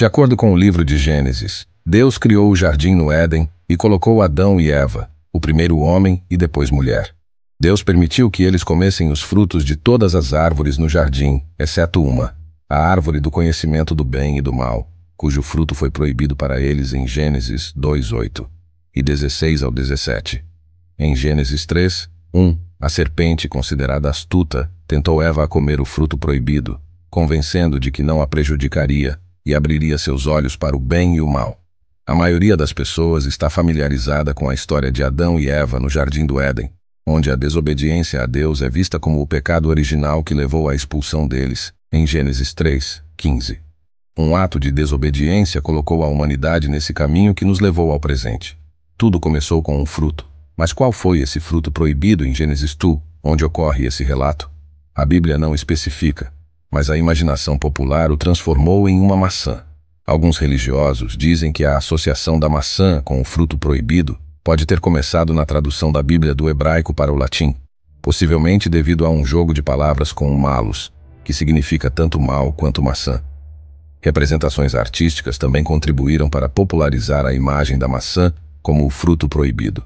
De acordo com o livro de Gênesis, Deus criou o jardim no Éden e colocou Adão e Eva, o primeiro homem e depois mulher. Deus permitiu que eles comessem os frutos de todas as árvores no jardim, exceto uma, a árvore do conhecimento do bem e do mal, cujo fruto foi proibido para eles em Gênesis 2:8 e 16 ao 17. Em Gênesis 3:1, a serpente, considerada astuta, tentou Eva a comer o fruto proibido, convencendo de que não a prejudicaria e abriria seus olhos para o bem e o mal. A maioria das pessoas está familiarizada com a história de Adão e Eva no Jardim do Éden, onde a desobediência a Deus é vista como o pecado original que levou à expulsão deles, em Gênesis 3:15. Um ato de desobediência colocou a humanidade nesse caminho que nos levou ao presente. Tudo começou com um fruto. Mas qual foi esse fruto proibido em Gênesis 2, onde ocorre esse relato? A Bíblia não especifica, mas a imaginação popular o transformou em uma maçã. Alguns religiosos dizem que a associação da maçã com o fruto proibido pode ter começado na tradução da Bíblia do hebraico para o latim, possivelmente devido a um jogo de palavras com o malus, que significa tanto mal quanto maçã. Representações artísticas também contribuíram para popularizar a imagem da maçã como o fruto proibido.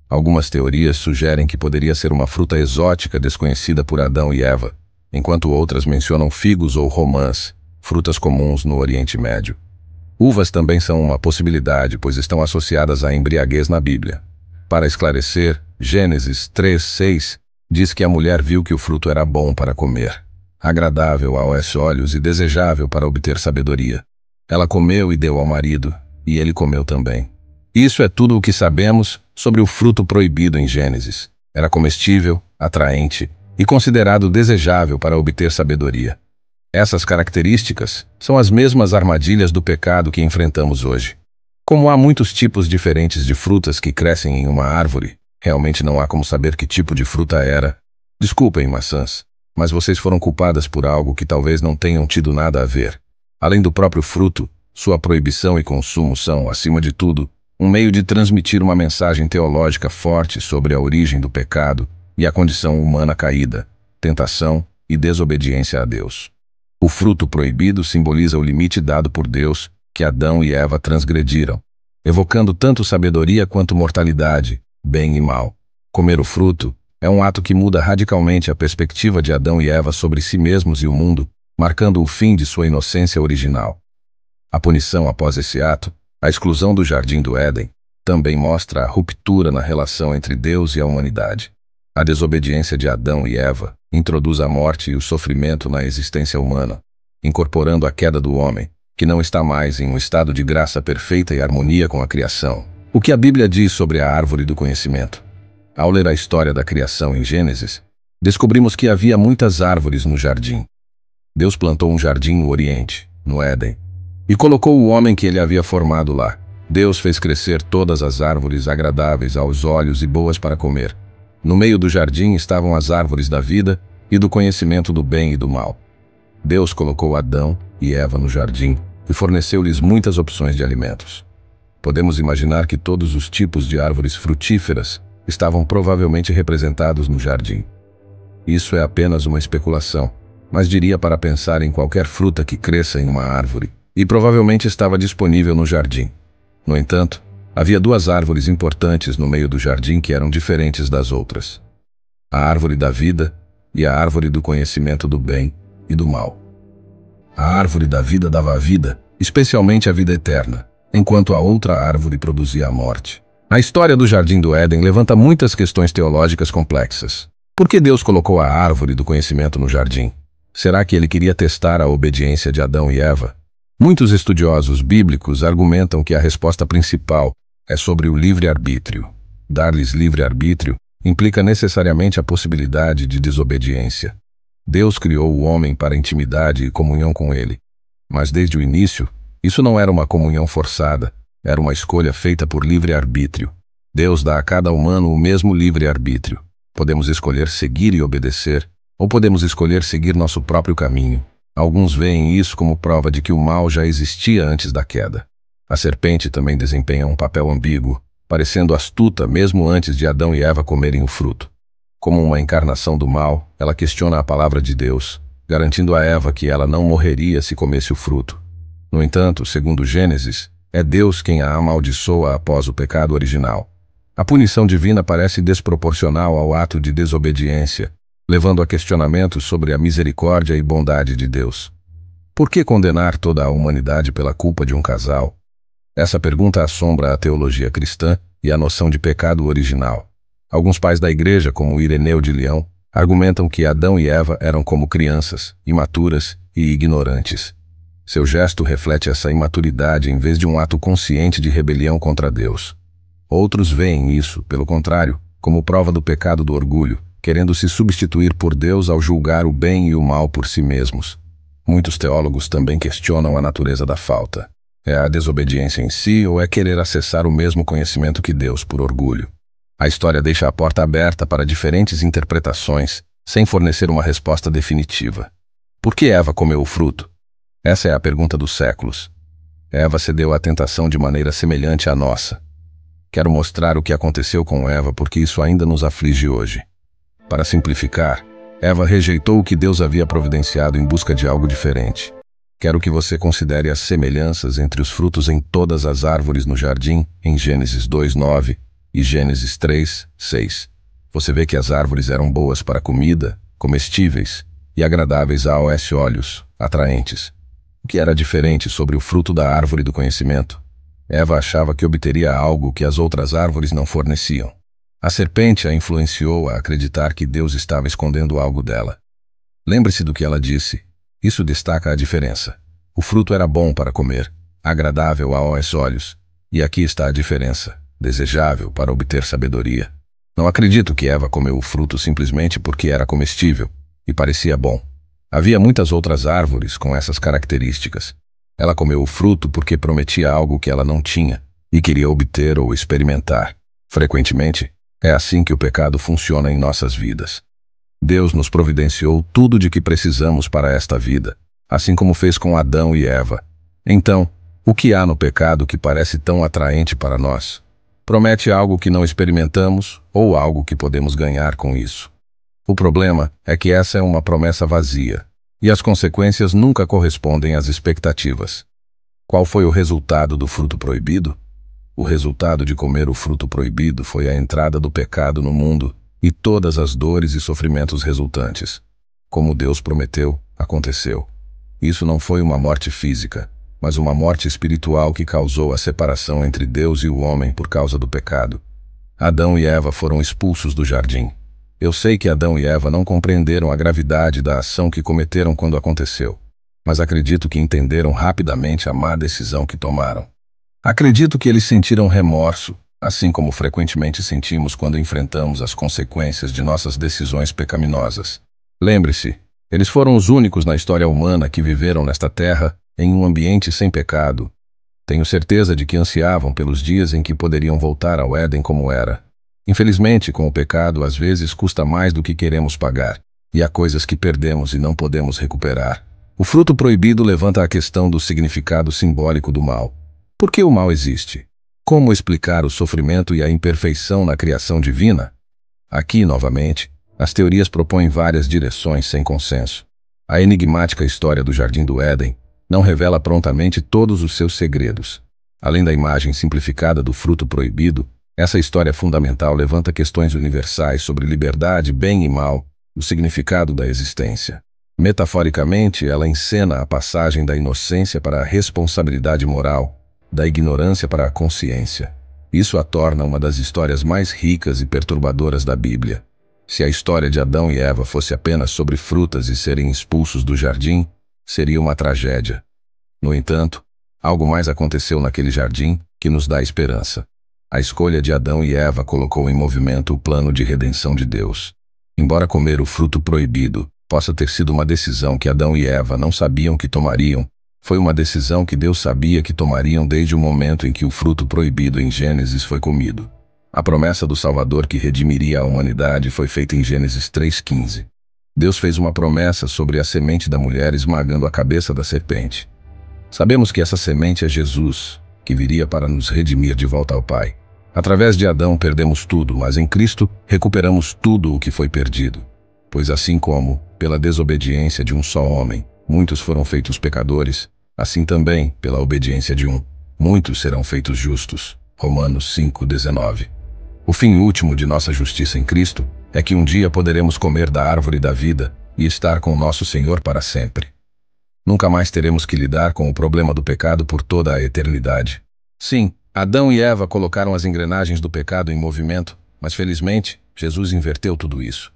Algumas teorias sugerem que poderia ser uma fruta exótica desconhecida por Adão e Eva, enquanto outras mencionam figos ou romãs, frutas comuns no Oriente Médio. Uvas também são uma possibilidade, pois estão associadas à embriaguez na Bíblia. Para esclarecer, Gênesis 3:6 diz que a mulher viu que o fruto era bom para comer, agradável aos olhos e desejável para obter sabedoria. Ela comeu e deu ao marido, e ele comeu também. Isso é tudo o que sabemos sobre o fruto proibido em Gênesis. Era comestível, atraente e considerado desejável para obter sabedoria. Essas características são as mesmas armadilhas do pecado que enfrentamos hoje. Como há muitos tipos diferentes de frutas que crescem em uma árvore, realmente não há como saber que tipo de fruta era. Desculpem, maçãs, mas vocês foram culpadas por algo que talvez não tenham tido nada a ver. Além do próprio fruto, sua proibição e consumo são, acima de tudo, um meio de transmitir uma mensagem teológica forte sobre a origem do pecado e a condição humana caída, tentação e desobediência a Deus. O fruto proibido simboliza o limite dado por Deus que Adão e Eva transgrediram, evocando tanto sabedoria quanto mortalidade, bem e mal. Comer o fruto é um ato que muda radicalmente a perspectiva de Adão e Eva sobre si mesmos e o mundo, marcando o fim de sua inocência original. A punição após esse ato, a exclusão do Jardim do Éden, também mostra a ruptura na relação entre Deus e a humanidade. A desobediência de Adão e Eva introduz a morte e o sofrimento na existência humana, incorporando a queda do homem, que não está mais em um estado de graça perfeita e harmonia com a criação. O que a Bíblia diz sobre a árvore do conhecimento? Ao ler a história da criação em Gênesis, descobrimos que havia muitas árvores no jardim. Deus plantou um jardim no Oriente, no Éden, e colocou o homem que ele havia formado lá. Deus fez crescer todas as árvores agradáveis aos olhos e boas para comer. No meio do jardim estavam as árvores da vida e do conhecimento do bem e do mal. Deus colocou Adão e Eva no jardim e forneceu-lhes muitas opções de alimentos. Podemos imaginar que todos os tipos de árvores frutíferas estavam provavelmente representados no jardim. Isso é apenas uma especulação, mas diria para pensar em qualquer fruta que cresça em uma árvore, e provavelmente estava disponível no jardim. No entanto, havia duas árvores importantes no meio do jardim que eram diferentes das outras: a árvore da vida e a árvore do conhecimento do bem e do mal. A árvore da vida dava a vida, especialmente a vida eterna, enquanto a outra árvore produzia a morte. A história do Jardim do Éden levanta muitas questões teológicas complexas. Por que Deus colocou a árvore do conhecimento no jardim? Será que ele queria testar a obediência de Adão e Eva? Muitos estudiosos bíblicos argumentam que a resposta principal é sobre o livre-arbítrio. Dar-lhes livre-arbítrio implica necessariamente a possibilidade de desobediência. Deus criou o homem para intimidade e comunhão com ele. Mas desde o início, isso não era uma comunhão forçada, era uma escolha feita por livre-arbítrio. Deus dá a cada humano o mesmo livre-arbítrio. Podemos escolher seguir e obedecer, ou podemos escolher seguir nosso próprio caminho. Alguns veem isso como prova de que o mal já existia antes da queda. A serpente também desempenha um papel ambíguo, parecendo astuta mesmo antes de Adão e Eva comerem o fruto. Como uma encarnação do mal, ela questiona a palavra de Deus, garantindo a Eva que ela não morreria se comesse o fruto. No entanto, segundo Gênesis, é Deus quem a amaldiçoa após o pecado original. A punição divina parece desproporcional ao ato de desobediência, levando a questionamentos sobre a misericórdia e bondade de Deus. Por que condenar toda a humanidade pela culpa de um casal? Essa pergunta assombra a teologia cristã e a noção de pecado original. Alguns pais da igreja, como Ireneu de Leão, argumentam que Adão e Eva eram como crianças, imaturas e ignorantes. Seu gesto reflete essa imaturidade em vez de um ato consciente de rebelião contra Deus. Outros veem isso, pelo contrário, como prova do pecado do orgulho, querendo se substituir por Deus ao julgar o bem e o mal por si mesmos. Muitos teólogos também questionam a natureza da falta. É a desobediência em si ou é querer acessar o mesmo conhecimento que Deus por orgulho? A história deixa a porta aberta para diferentes interpretações, sem fornecer uma resposta definitiva. Por que Eva comeu o fruto? Essa é a pergunta dos séculos. Eva cedeu à tentação de maneira semelhante à nossa. Quero mostrar o que aconteceu com Eva porque isso ainda nos aflige hoje. Para simplificar, Eva rejeitou o que Deus havia providenciado em busca de algo diferente. Quero que você considere as semelhanças entre os frutos em todas as árvores no jardim, em Gênesis 2:9 e Gênesis 3:6. Você vê que as árvores eram boas para comida, comestíveis e agradáveis aos olhos, atraentes. O que era diferente sobre o fruto da árvore do conhecimento? Eva achava que obteria algo que as outras árvores não forneciam. A serpente a influenciou a acreditar que Deus estava escondendo algo dela. Lembre-se do que ela disse. Isso destaca a diferença. O fruto era bom para comer, agradável aos olhos, e aqui está a diferença, desejável para obter sabedoria. Não acredito que Eva comeu o fruto simplesmente porque era comestível e parecia bom. Havia muitas outras árvores com essas características. Ela comeu o fruto porque prometia algo que ela não tinha e queria obter ou experimentar. Frequentemente, é assim que o pecado funciona em nossas vidas. Deus nos providenciou tudo de que precisamos para esta vida, assim como fez com Adão e Eva. Então, o que há no pecado que parece tão atraente para nós? Promete algo que não experimentamos ou algo que podemos ganhar com isso. O problema é que essa é uma promessa vazia, e as consequências nunca correspondem às expectativas. Qual foi o resultado do fruto proibido? O resultado de comer o fruto proibido foi a entrada do pecado no mundo e todas as dores e sofrimentos resultantes. Como Deus prometeu, aconteceu. Isso não foi uma morte física, mas uma morte espiritual que causou a separação entre Deus e o homem por causa do pecado. Adão e Eva foram expulsos do jardim. Eu sei que Adão e Eva não compreenderam a gravidade da ação que cometeram quando aconteceu, mas acredito que entenderam rapidamente a má decisão que tomaram. Acredito que eles sentiram remorso, assim como frequentemente sentimos quando enfrentamos as consequências de nossas decisões pecaminosas. Lembre-se, eles foram os únicos na história humana que viveram nesta terra em um ambiente sem pecado. Tenho certeza de que ansiavam pelos dias em que poderiam voltar ao Éden como era. Infelizmente, com o pecado, às vezes custa mais do que queremos pagar, e há coisas que perdemos e não podemos recuperar. O fruto proibido levanta a questão do significado simbólico do mal. Por que o mal existe? Como explicar o sofrimento e a imperfeição na criação divina? Aqui, novamente, as teorias propõem várias direções sem consenso. A enigmática história do Jardim do Éden não revela prontamente todos os seus segredos. Além da imagem simplificada do fruto proibido, essa história fundamental levanta questões universais sobre liberdade, bem e mal, o significado da existência. Metaforicamente, ela encena a passagem da inocência para a responsabilidade moral, da ignorância para a consciência. Isso a torna uma das histórias mais ricas e perturbadoras da Bíblia. Se a história de Adão e Eva fosse apenas sobre frutas e serem expulsos do jardim, seria uma tragédia. No entanto, algo mais aconteceu naquele jardim que nos dá esperança. A escolha de Adão e Eva colocou em movimento o plano de redenção de Deus. Embora comer o fruto proibido possa ter sido uma decisão que Adão e Eva não sabiam que tomariam, foi uma decisão que Deus sabia que tomariam desde o momento em que o fruto proibido em Gênesis foi comido. A promessa do Salvador que redimiria a humanidade foi feita em Gênesis 3:15. Deus fez uma promessa sobre a semente da mulher esmagando a cabeça da serpente. Sabemos que essa semente é Jesus, que viria para nos redimir de volta ao Pai. Através de Adão perdemos tudo, mas em Cristo recuperamos tudo o que foi perdido. Pois assim como, pela desobediência de um só homem, muitos foram feitos pecadores, Assim também, pela obediência de um, muitos serão feitos justos. Romanos 5:19. O fim último de nossa justiça em Cristo é que um dia poderemos comer da árvore da vida e estar com o nosso Senhor para sempre. Nunca mais teremos que lidar com o problema do pecado por toda a eternidade. Sim, Adão e Eva colocaram as engrenagens do pecado em movimento, mas felizmente, Jesus inverteu tudo isso.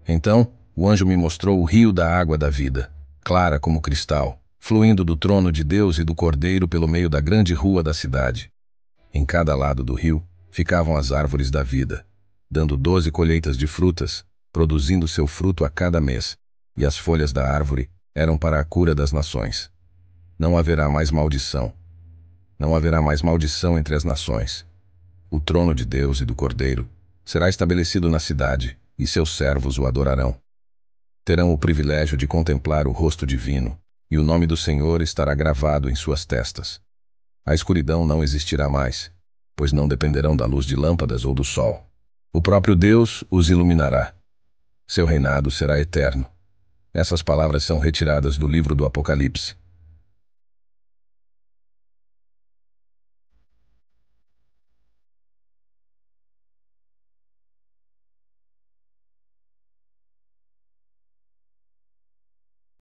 Então, o anjo me mostrou o rio da água da vida, clara como cristal, fluindo do trono de Deus e do Cordeiro pelo meio da grande rua da cidade. Em cada lado do rio ficavam as árvores da vida, dando 12 colheitas de frutas, produzindo seu fruto a cada mês, e as folhas da árvore eram para a cura das nações. Não haverá mais maldição. Não haverá mais maldição entre as nações. O trono de Deus e do Cordeiro será estabelecido na cidade, e seus servos o adorarão. Terão o privilégio de contemplar o rosto divino, e o nome do Senhor estará gravado em suas testas. A escuridão não existirá mais, pois não dependerão da luz de lâmpadas ou do sol. O próprio Deus os iluminará. Seu reinado será eterno. Essas palavras são retiradas do livro do Apocalipse.